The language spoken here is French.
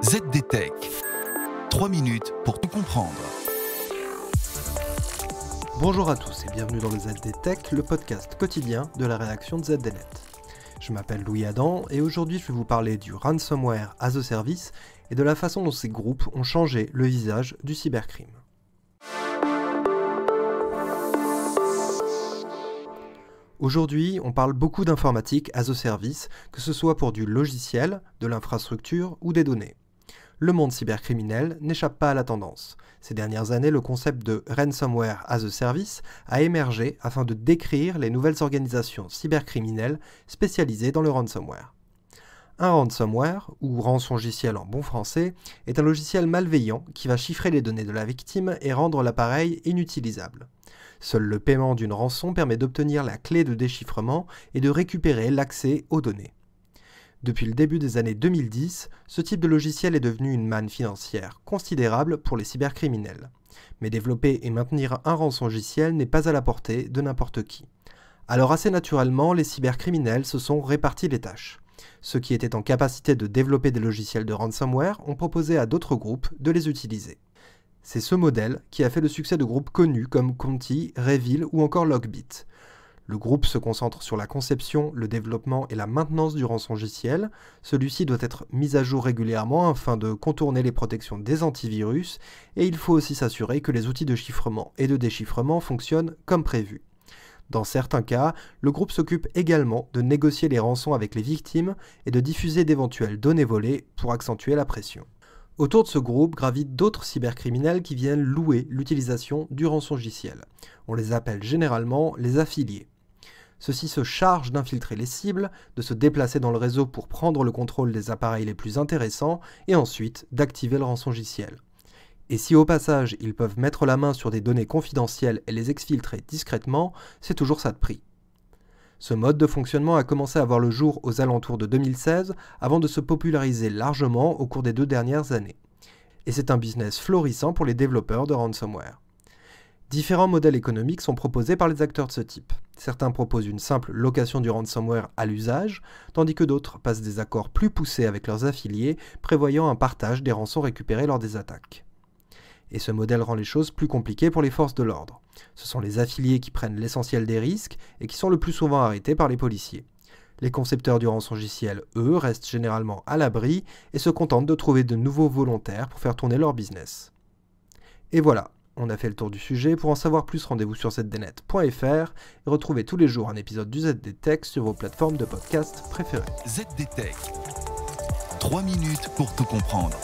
ZDTech. 3 minutes pour tout comprendre. Bonjour à tous et bienvenue dans le ZDTech, le podcast quotidien de la rédaction de ZDNet. Je m'appelle Louis Adam et aujourd'hui je vais vous parler du Ransomware as a Service et de la façon dont ces groupes ont changé le visage du cybercrime. Aujourd'hui, on parle beaucoup d'informatique as a service, que ce soit pour du logiciel, de l'infrastructure ou des données. Le monde cybercriminel n'échappe pas à la tendance. Ces dernières années, le concept de Ransomware as a Service a émergé afin de décrire les nouvelles organisations cybercriminelles spécialisées dans le ransomware. Un ransomware, ou rançongiciel en bon français, est un logiciel malveillant qui va chiffrer les données de la victime et rendre l'appareil inutilisable. Seul le paiement d'une rançon permet d'obtenir la clé de déchiffrement et de récupérer l'accès aux données. Depuis le début des années 2010, ce type de logiciel est devenu une manne financière considérable pour les cybercriminels. Mais développer et maintenir un rançongiciel n'est pas à la portée de n'importe qui. Alors assez naturellement, les cybercriminels se sont répartis les tâches. Ceux qui étaient en capacité de développer des logiciels de ransomware ont proposé à d'autres groupes de les utiliser. C'est ce modèle qui a fait le succès de groupes connus comme Conti, Revil ou encore Logbit. Le groupe se concentre sur la conception, le développement et la maintenance du rançongiciel. Celui-ci doit être mis à jour régulièrement afin de contourner les protections des antivirus et il faut aussi s'assurer que les outils de chiffrement et de déchiffrement fonctionnent comme prévu. Dans certains cas, le groupe s'occupe également de négocier les rançons avec les victimes et de diffuser d'éventuelles données volées pour accentuer la pression. Autour de ce groupe gravitent d'autres cybercriminels qui viennent louer l'utilisation du rançongiciel. On les appelle généralement les affiliés. Ceux-ci se chargent d'infiltrer les cibles, de se déplacer dans le réseau pour prendre le contrôle des appareils les plus intéressants et ensuite d'activer le rançongiciel. Et si au passage ils peuvent mettre la main sur des données confidentielles et les exfiltrer discrètement, c'est toujours ça de prix. Ce mode de fonctionnement a commencé à voir le jour aux alentours de 2016 avant de se populariser largement au cours des 2 dernières années. Et c'est un business florissant pour les développeurs de ransomware. Différents modèles économiques sont proposés par les acteurs de ce type. Certains proposent une simple location du ransomware à l'usage, tandis que d'autres passent des accords plus poussés avec leurs affiliés, prévoyant un partage des rançons récupérées lors des attaques. Et ce modèle rend les choses plus compliquées pour les forces de l'ordre. Ce sont les affiliés qui prennent l'essentiel des risques et qui sont le plus souvent arrêtés par les policiers. Les concepteurs du rançongiciel, eux, restent généralement à l'abri et se contentent de trouver de nouveaux volontaires pour faire tourner leur business. Et voilà, on a fait le tour du sujet. Pour en savoir plus, rendez-vous sur zdnet.fr et retrouvez tous les jours un épisode du ZDTech sur vos plateformes de podcast préférées. ZDTech. 3 minutes pour tout comprendre.